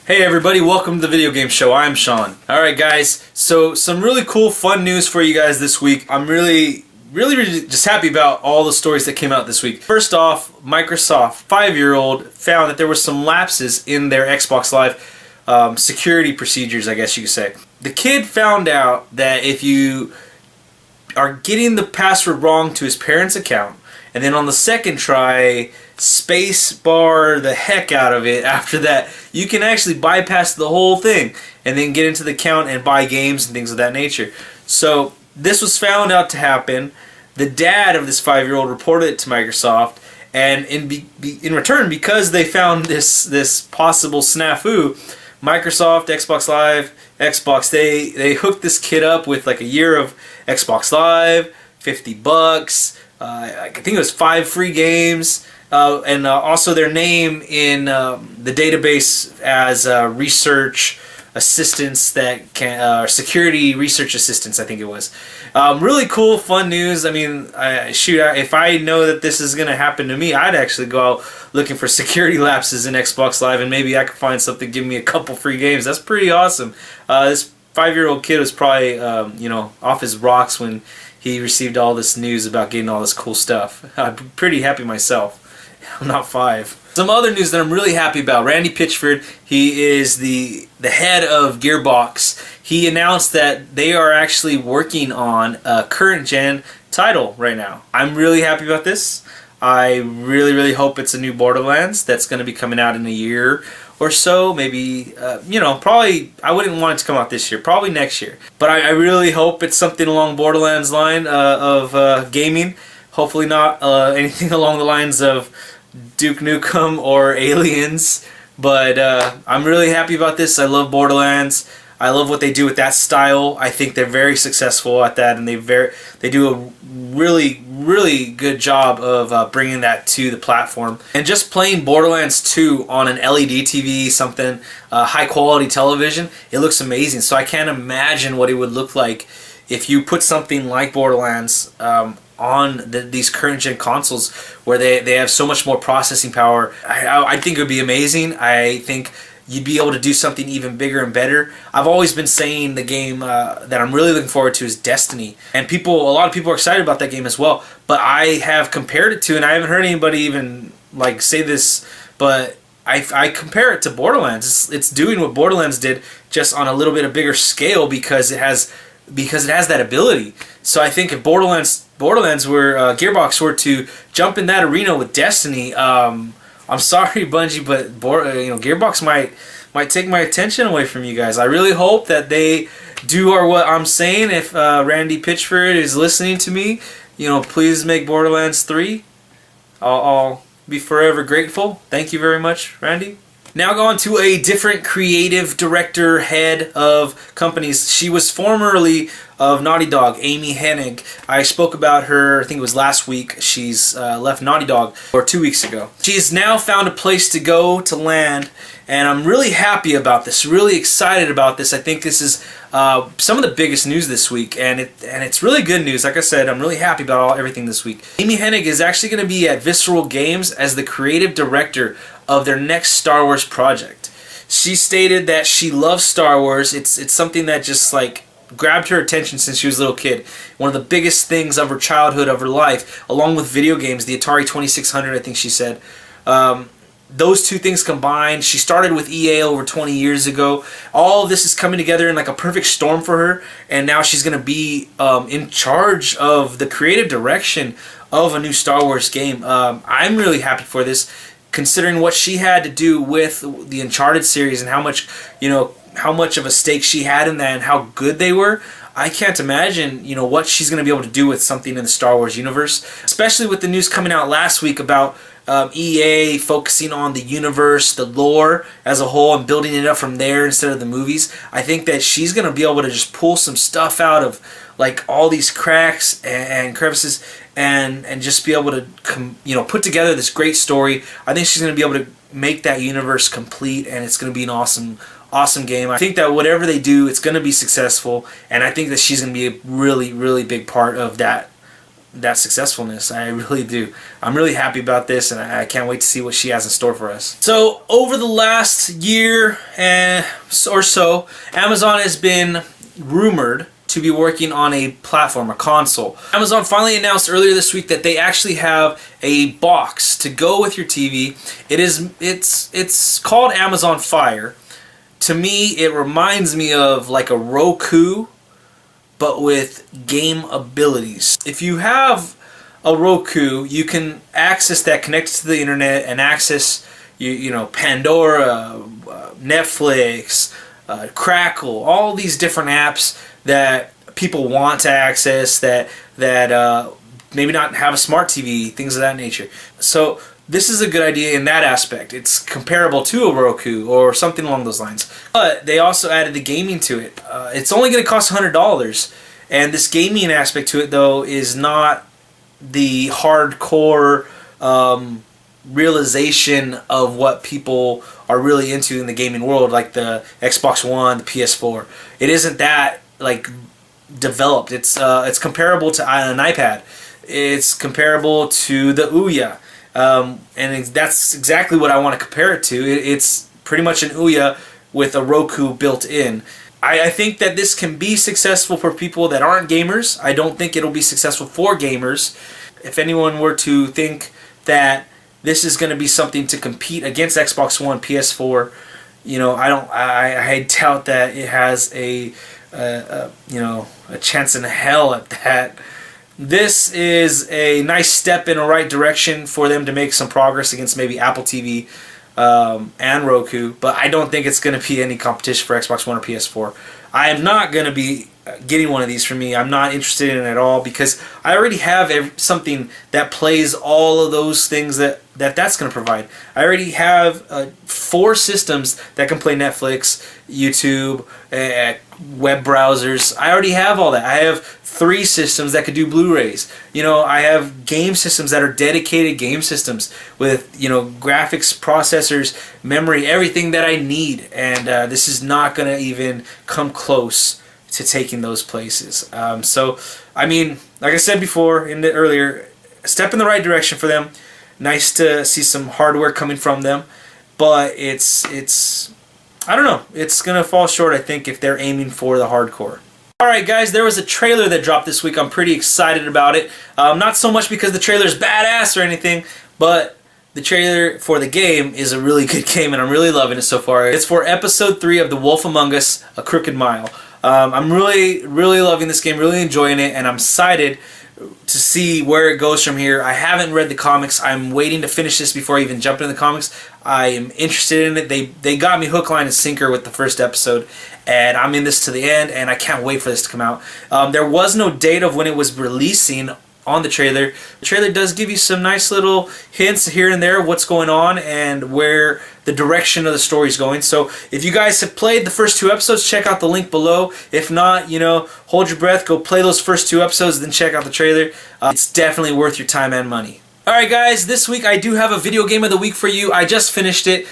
Hey everybody, welcome to the video game show. I'm Sean. Alright guys, so some really cool fun news for you guys this week. I'm really just happy about all the stories that came out this week. First off, Microsoft 5-year-old found that there were some lapses in their Xbox Live security procedures, I guess you could say. The kid found out that if you are getting the password wrong to his parents' account, and then on the second try space bar the heck out of it after that, you can actually bypass the whole thing and then get into the account and buy games and things of that nature. So this was found out to happen. The dad of this 5-year-old reported it to Microsoft, and in return, because they found this possible snafu, Microsoft, Xbox Live, Xbox, they hooked this kid up with like a year of Xbox Live, $50, I think it was 5 free games, and also their name in the database as research assistants that can security research assistants, I think it was. Really cool, fun news. I mean, if I know that this is gonna happen to me, I'd actually go out looking for security lapses in Xbox Live, and maybe I could find something give me a couple free games. That's pretty awesome. This 5-year-old kid was probably off his rocks when he received all this news about getting all this cool stuff. I'm pretty happy myself. I'm not 5. Some other news that I'm really happy about. Randy Pitchford, he is the head of Gearbox. He announced that they are actually working on a current gen title right now. I'm really happy about this. I really hope it's a new Borderlands that's going to be coming out in a year or so. Maybe, probably, I wouldn't want it to come out this year. Probably next year. But I really hope it's something along Borderlands line of gaming. Hopefully not anything along the lines of Duke Nukem or Aliens. But I'm really happy about this. I love Borderlands. I love what they do with that style. I think they're very successful at that, and they do a really good job of bringing that to the platform. And just playing Borderlands 2 on an LED TV, something high quality television, it looks amazing. So I can't imagine what it would look like if you put something like Borderlands on these current gen consoles, where they have so much more processing power. I think it would be amazing. I think you'd be able to do something even bigger and better. I've always been saying the game that I'm really looking forward to is Destiny, and a lot of people are excited about that game as well. But I have compared it to, and I haven't heard anybody even like say this, but I compare it to Borderlands. It's doing what Borderlands did, just on a little bit of bigger scale, because it has that ability. So I think if Borderlands were Gearbox were to jump in that arena with Destiny, I'm sorry, Bungie, but Gearbox might take my attention away from you guys. I really hope that they do what I'm saying. If Randy Pitchford is listening to me, please make Borderlands 3. I'll be forever grateful. Thank you very much, Randy. Now go on to a different creative director, head of companies. She was formerly of Naughty Dog, Amy Hennig. I spoke about her, I think it was last week. She's left Naughty Dog, or 2 weeks ago. She's now found a place to go, to land, and I'm really happy about this, really excited about this. I think this is some of the biggest news this week, and it's really good news. Like I said, I'm really happy about everything this week. Amy Hennig is actually going to be at Visceral Games as the creative director of their next Star Wars project. She stated that she loves Star Wars. It's something that just like grabbed her attention since she was a little kid. One of the biggest things of her childhood, of her life, along with video games, the Atari 2600, I think she said. Those two things combined, she started with EA over 20 years ago. All of this is coming together in like a perfect storm for her, and now she's going to be in charge of the creative direction of a new Star Wars game. I'm really happy for this, considering what she had to do with the Uncharted series and how much of a stake she had in that and how good they were. I can't imagine, what she's going to be able to do with something in the Star Wars universe, especially with the news coming out last week about EA focusing on the universe, the lore as a whole, and building it up from there instead of the movies. I think that she's going to be able to just pull some stuff out of like all these cracks and crevices and just be able to put together this great story. I think she's going to be able to make that universe complete, and it's going to be an awesome game. I think that whatever they do, it's going to be successful, and I think that she's going to be a really big part of that that successfulness. I really do. I'm really happy about this, and I can't wait to see what she has in store for us. So over the last year or so, Amazon has been rumored to be working on a platform, a console. Amazon finally announced earlier this week that they actually have a box to go with your TV. It's called Amazon Fire. To me, it reminds me of like a Roku, but with game abilities. If you have a Roku, you can access that, connect it to the internet, and access you know, Pandora, Netflix, Crackle, all these different apps that people want to access that maybe not have a smart TV, things of that nature. So this is a good idea in that aspect. It's comparable to a Roku or something along those lines. But they also added the gaming to it. It's only going to cost $100, and this gaming aspect to it, though, is not the hardcore realization of what people are really into in the gaming world, like the Xbox One, the PS4. It isn't that like developed. It's comparable to an iPad. It's comparable to the Ouya, and that's exactly what I want to compare it to. It's pretty much an Ouya with a Roku built in. I think that this can be successful for people that aren't gamers. I don't think it'll be successful for gamers. If anyone were to think that this is going to be something to compete against Xbox One, PS4, you know, I doubt that it has a chance in hell at that. This is a nice step in the right direction for them to make some progress against maybe Apple TV and Roku, but I don't think it's going to be any competition for Xbox One or PS4. I am not going to be getting one of these for me. I'm not interested in it at all because I already have something that plays all of those things that's going to provide. I already have 4 systems that can play Netflix, YouTube, web browsers. I already have all that. I have 3 systems that could do Blu-rays. You know, I have game systems that are dedicated game systems with, you know, graphics, processors, memory, everything that I need. And this is not going to even come close to taking those places. So, I mean, like I said before earlier, a step in the right direction for them. Nice to see some hardware coming from them, but it's I don't know. It's gonna fall short, I think, if they're aiming for the hardcore. Alright guys, there was a trailer that dropped this week. I'm pretty excited about it. Not so much because the trailer's badass or anything, but the trailer for the game is a really good game and I'm really loving it so far. It's for episode 3 of The Wolf Among Us, A Crooked Mile. I'm really loving this game, really enjoying it, and I'm excited to see where it goes from here. I haven't read the comics. I'm waiting to finish this before I even jump into the comics. I am interested in it. They got me hook, line, and sinker with the first episode, and I'm in this to the end, and I can't wait for this to come out. There was no date of when it was releasing on the trailer. The trailer does give you some nice little hints here and there of what's going on and where the direction of the story is going. So if you guys have played the first 2 episodes, check out the link below. If not, you know, hold your breath, go play those first 2 episodes, then check out the trailer. It's definitely worth your time and money. Alright guys, this week I do have a video game of the week for you. I just finished it.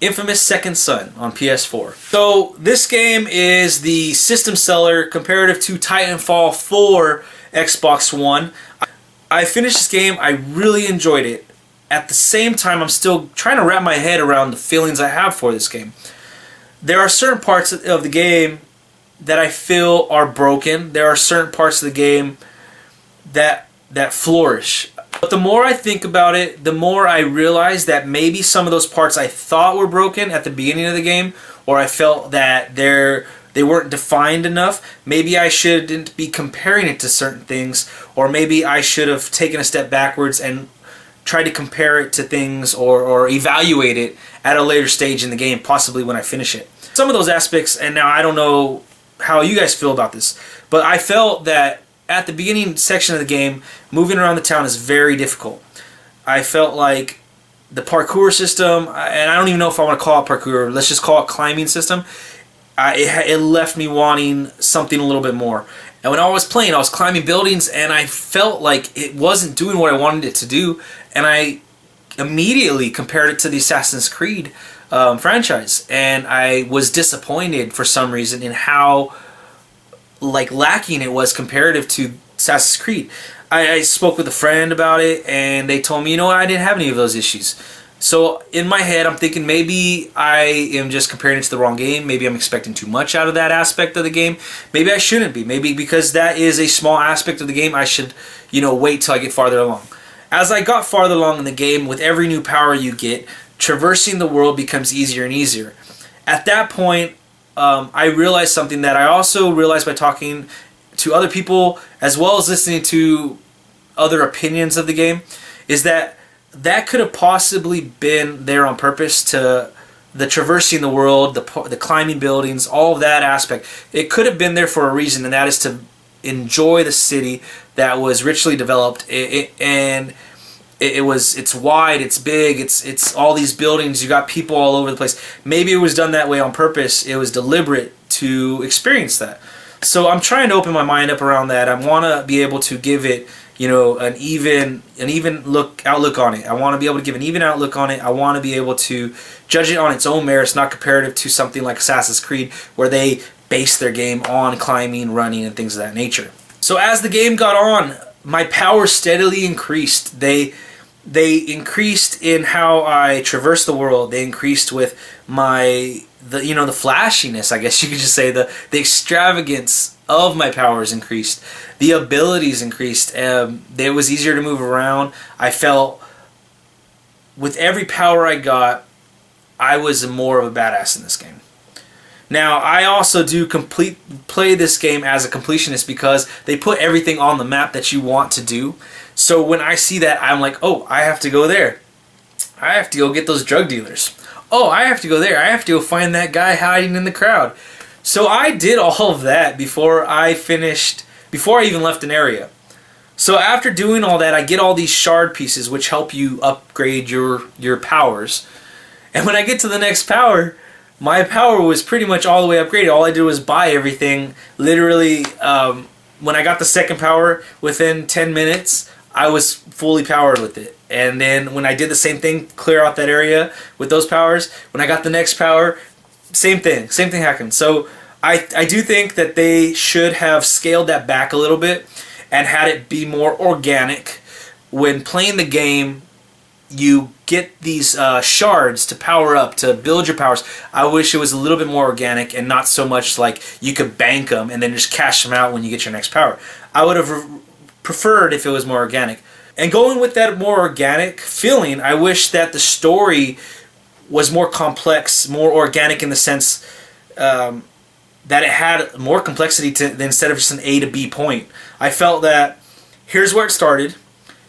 Infamous Second Son on PS4. So this game is the system seller comparative to Titanfall 4 Xbox One. I finished this game. I really enjoyed it. At the same time, I'm still trying to wrap my head around the feelings I have for this game. There are certain parts of the game that I feel are broken. There are certain parts of the game that flourish. But the more I think about it, the more I realize that maybe some of those parts I thought were broken at the beginning of the game, or I felt that they weren't defined enough. Maybe I shouldn't be comparing it to certain things, or maybe I should have taken a step backwards and tried to compare it to things or evaluate it at a later stage in the game, possibly when I finish it. Some of those aspects, and now I don't know how you guys feel about this, but I felt that at the beginning section of the game, moving around the town is very difficult. I felt like the parkour system, and I don't even know if I want to call it parkour, let's just call it climbing system, it left me wanting something a little bit more. And when I was playing, I was climbing buildings, and I felt like it wasn't doing what I wanted it to do, and I immediately compared it to the Assassin's Creed franchise, and I was disappointed for some reason in how lacking it was comparative to Assassin's Creed. I spoke with a friend about it, and they told me, you know what, I didn't have any of those issues. So in my head, I'm thinking maybe I am just comparing it to the wrong game. Maybe I'm expecting too much out of that aspect of the game. Maybe I shouldn't be. Maybe because that is a small aspect of the game, I should, wait till I get farther along. As I got farther along in the game, with every new power you get, traversing the world becomes easier and easier. At that point, I realized something that I also realized by talking to other people, as well as listening to other opinions of the game, is that could have possibly been there on purpose, to the traversing the world, the climbing buildings, all of that aspect. It could have been there for a reason, and that is to enjoy the city that was richly developed. It's wide, it's big, it's all these buildings. You got people all over the place. Maybe it was done that way on purpose. It was deliberate to experience that. So I'm trying to open my mind up around that. I want to be able to give it, an even outlook on it. I want to be able to give an even outlook on it. I want to be able to judge it on its own merits, not comparative to something like Assassin's Creed, where they base their game on climbing, running, and things of that nature. So as the game got on, my powers steadily increased. They increased in how I traverse the world. They increased with the flashiness, I guess you could just say. The extravagance of my powers increased. The abilities increased. It was easier to move around. I felt with every power I got, I was more of a badass in this game. Now, I also do play this game as a completionist, because they put everything on the map that you want to do. So when I see that, I'm like, oh, I have to go there. I have to go get those drug dealers. Oh, I have to go there. I have to go find that guy hiding in the crowd. So I did all of that before I even left an area. So after doing all that, I get all these shard pieces, which help you upgrade your powers. And when I get to the next power, my power was pretty much all the way upgraded. All I did was buy everything. Literally, when I got the second power, within 10 minutes, I was fully powered with it. And then when I did the same thing, clear out that area with those powers, when I got the next power, same thing happened. So I do think that they should have scaled that back a little bit and had it be more organic. When playing the game, you get these shards to power up, to build your powers. I wish it was a little bit more organic and not so much like you could bank them and then just cash them out when you get your next power. I would have preferred if it was more organic. And going with that more organic feeling, I wish that the story was more complex, more organic in the sense that it had more complexity instead of just an A to B point. I felt that here's where it started,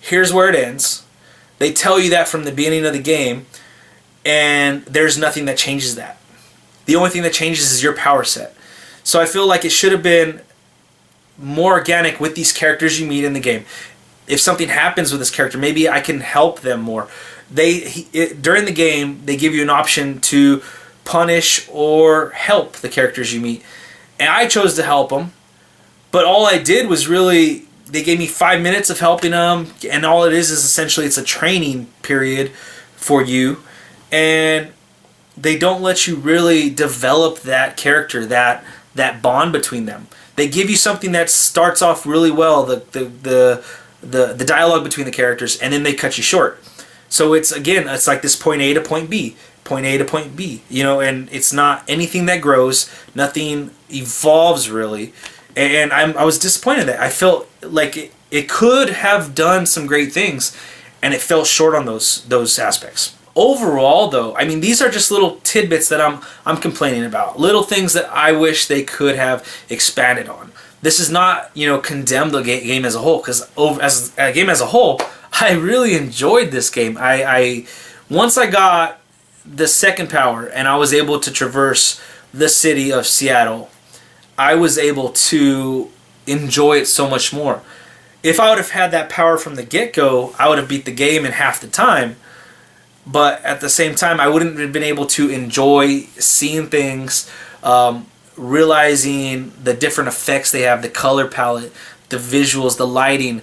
here's where it ends. They tell you that from the beginning of the game, and there's nothing that changes that. The only thing that changes is your power set. So I feel like it should have been more organic with these characters you meet in the game. If something happens with this character, maybe I can help them more. During the game, they give you an option to punish or help the characters you meet. And I chose to help them, but all I did was really, they gave me 5 minutes of helping them, and all it is essentially it's a training period for you, and they don't let you really develop that character, that bond between them. They give you something that starts off really well, the dialogue between the characters, and then they cut you short. So it's like this point A to point B, point A to point B, and it's not anything that grows, nothing evolves really. And I was disappointed that I felt like it could have done some great things, and it fell short on those aspects. Overall, though, I mean, these are just little tidbits that I'm complaining about, little things that I wish they could have expanded on. This is not, condemn the game as a whole, because as a game as a whole, I really enjoyed this game. Once I got the second power and I was able to traverse the city of Seattle, I was able to enjoy it so much more. If I would have had that power from the get-go, I would have beat the game in half the time. But at the same time, I wouldn't have been able to enjoy seeing things, realizing the different effects they have, the color palette, the visuals, the lighting.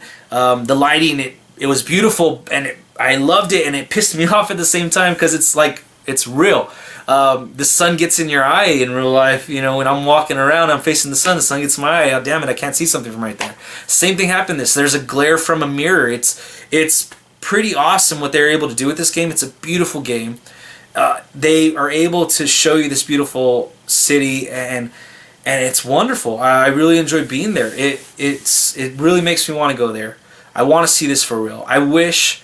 It was beautiful, and I loved it, and it pissed me off at the same time because it's real. The sun gets in your eye in real life. You know, when I'm walking around, I'm facing the sun gets in my eye. Oh, damn it, I can't see something from right there. Same thing happened this. There's a glare from a mirror. It's pretty awesome what they're able to do with this game. It's a beautiful game. They are able to show you this beautiful city, and it's wonderful. I really enjoy being there. It really makes me want to go there. I want to see this for real. I wish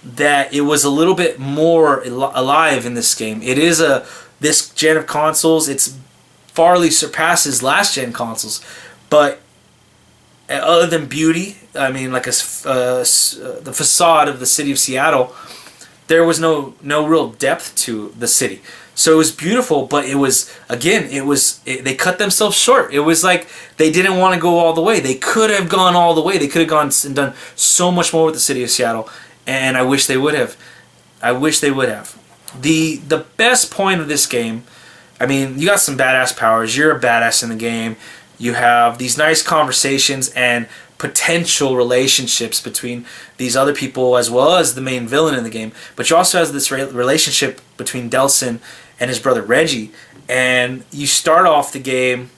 that it was a little bit more alive in this game. It is this gen of consoles. It's farly surpasses last gen consoles, but other than beauty, I mean, like the facade of the city of Seattle, there was no real depth to the city. So it was beautiful, but it was, again, they cut themselves short. It was like they didn't want to go all the way. They could have gone all the way. They could have gone and done so much more with the city of Seattle, and I wish they would have. I wish they would have. The best point of this game, I mean, you got some badass powers. You're a badass in the game. You have these nice conversations and potential relationships between these other people as well as the main villain in the game. But you also have this relationship between Delsin and his brother Reggie. And you start off the game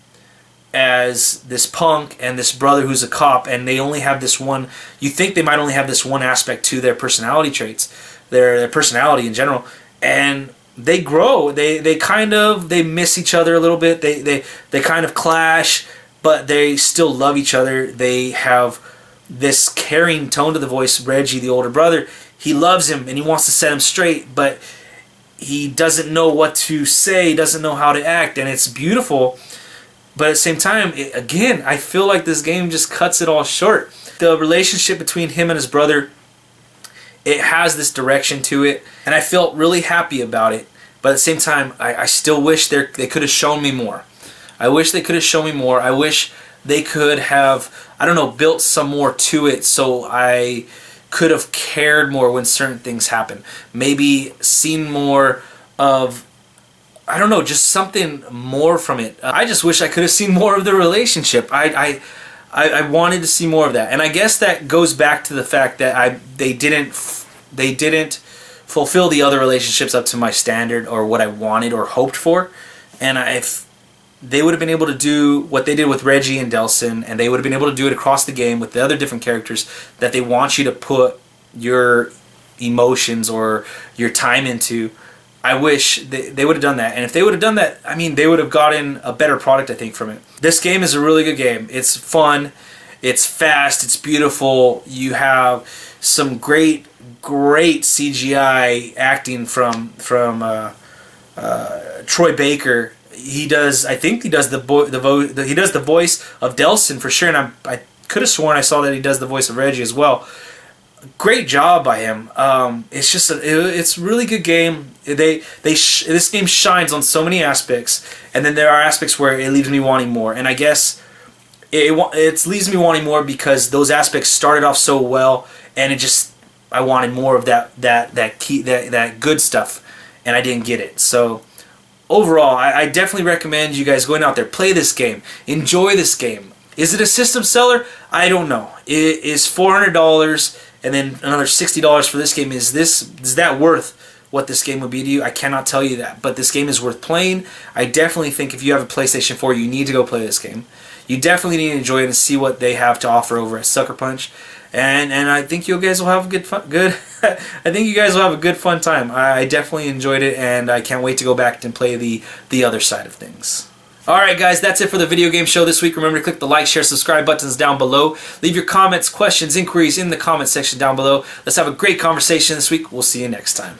as this punk and this brother who's a cop, and they only have this one. You think they might only have this one aspect to their personality traits, their personality in general. And they grow. They miss each other a little bit. They kind of clash, but they still love each other. They have this caring tone to the voice. Reggie, the older brother, he loves him and he wants to set him straight, but he doesn't know what to say. He doesn't know how to act, and it's beautiful. But at the same time, again, I feel like this game just cuts it all short. The relationship between him and his brother, it has this direction to it, and I felt really happy about it. But at the same time, I still wish they could have shown me more. I wish they could have shown me more. I wish they could have, I don't know, built some more to it so I could have cared more when certain things happen. Maybe seen more of, I don't know, just something more from it. I just wish I could have seen more of the relationship. I wanted to see more of that. And I guess that goes back to the fact that they didn't fulfill the other relationships up to my standard or what I wanted or hoped for. And if they would have been able to do what they did with Reggie and Delsin, and they would have been able to do it across the game with the other different characters that they want you to put your emotions or your time into, I wish they would have done that. And if they would have done that, I mean, they would have gotten a better product, I think, from it. This game is a really good game. It's fun, it's fast, it's beautiful. You have some great CGI acting from Troy Baker. He does the voice of Delsin for sure, and I could have sworn I saw that he does the voice of Reggie as well. Great job by him. It's just it's a really good game. This game shines on so many aspects, and then there are aspects where it leaves me wanting more. And I guess it leaves me wanting more because those aspects started off so well, and I wanted more of that good stuff, and I didn't get it. So overall, I definitely recommend you guys going out there, play this game, enjoy this game. Is it a system seller? I don't know. It is $400 and then another $60 for this game. Is that worth what this game would be to you? I cannot tell you that, but this game is worth playing. I definitely think if you have a PlayStation 4, you need to go play this game. You definitely need to enjoy it and see what they have to offer over at Sucker Punch. And I think you guys will have I think you guys will have a good fun time. I definitely enjoyed it, and I can't wait to go back and play the other side of things. Alright guys, that's it for the video game show this week. Remember to click the like, share, subscribe buttons down below. Leave your comments, questions, inquiries in the comment section down below. Let's have a great conversation this week. We'll see you next time.